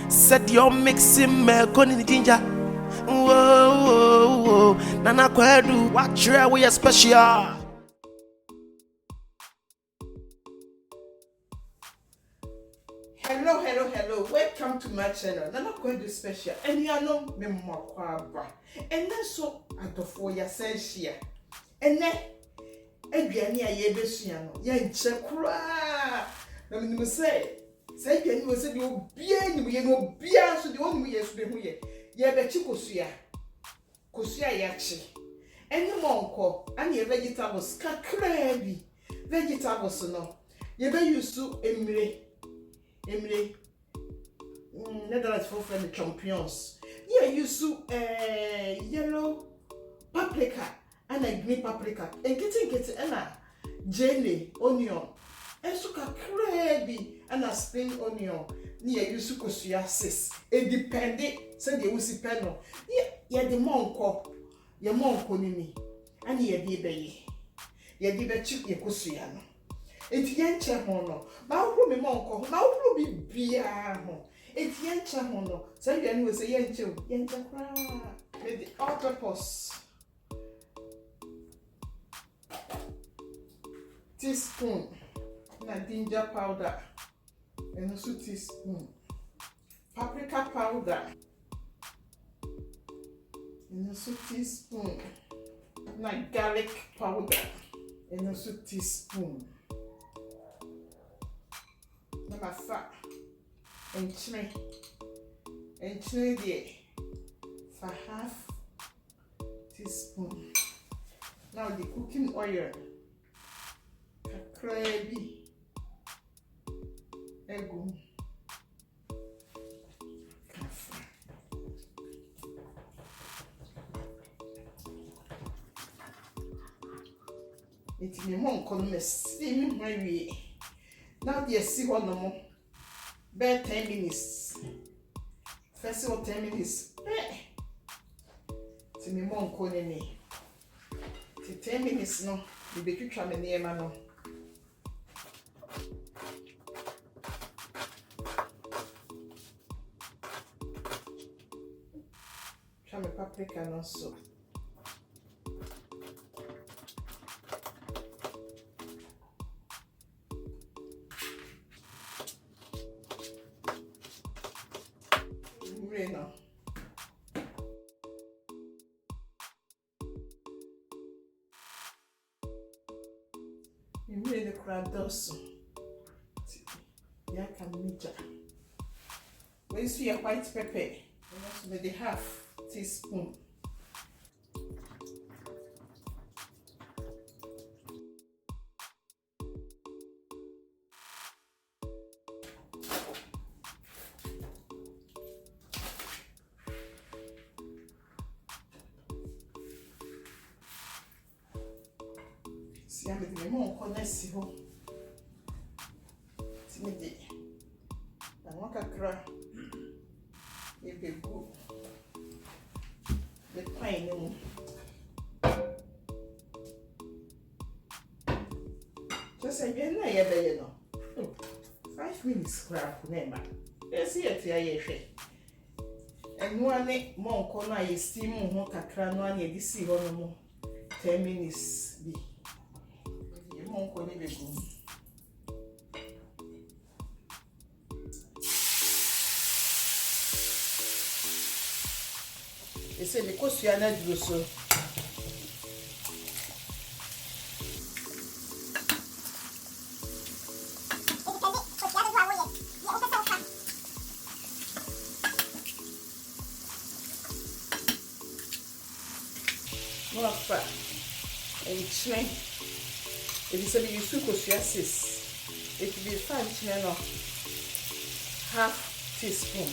Said you're mixing milk on the ginger. Whoa, Nana Kwadu, watch your way special. Hello. Welcome to my channel. Nana Kwadu special. And you know me more. And then so I do for your sense. And then aduane a yebesua no ye nche kura na me say aduane we say de obia ni ye no obia so de onu ye so de hu ye bechi kosua ya chi eni monko ani vegetables kakra bi vegetables no ye be use emire Netherlands for the champions ye use yellow paprika and a green paprika and getting and a jelly onion and so crabby and a spring onion near you sukosia sis it depending said you see penno yeah the monko your monko nini and ye be chip ye kosiano it yenche hono ma who me monko ma who be bia ho it yenche hono so you know say yenche kra with the octopus teaspoon na ginger powder and also teaspoon paprika powder and also teaspoon na garlic powder and also teaspoon na mafa enchine there for half teaspoon. Now the cooking oil crabby ego it me mon come see me my now they see one no more bare 10 minutes first 10 minutes it me mon come ni 10 minutes no we be twitwa me near no my paprika and also Rena. You made the crowd also. Yeah, can meet. When you see a white pepper, you also maybe half teaspoon. See, I'm going to more honest. Timidity. I'm not a cry. If you go. The pine just say you know 5 minutes crap never. You see it here and one monko na ye steam ho kakra no an ye di si ho no mo 10 minutes bi ye monko ni be go ese me kosua na duro so Nossa, enchine. Ele sabe isso kosua sis. It be fine no half teaspoon.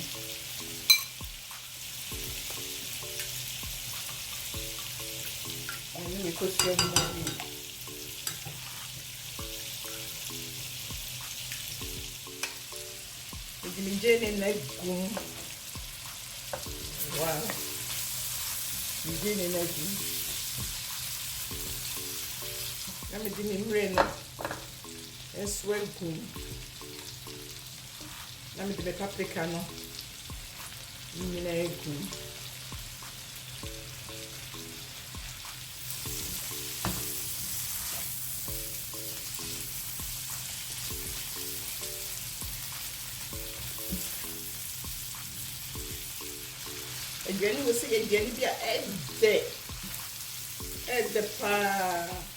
Me kosua ni na Mijene na gum. Wow. Mijene na gum. I'm doing rain. It's well gum. I'm doing paprika no. nyina egu aduane wo sɛ aduane bi a ɛdɛ paa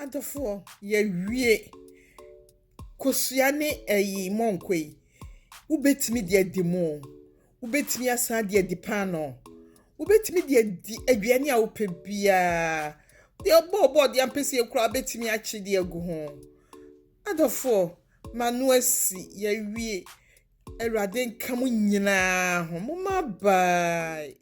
adɔfoɔ yɛwie kosua ne ɛyi mɔnkɔ yi wobɛtumi de adi mu wobɛtumi asan de adi paano wobɛtumi de adi aduane a wopɛ biara de ɔbɔ de ampɛsi ekura wobɛtumi akye de agu ho adɔfoɔ manu asi yɛwie Awurade nka mu nyinaa ho moma bye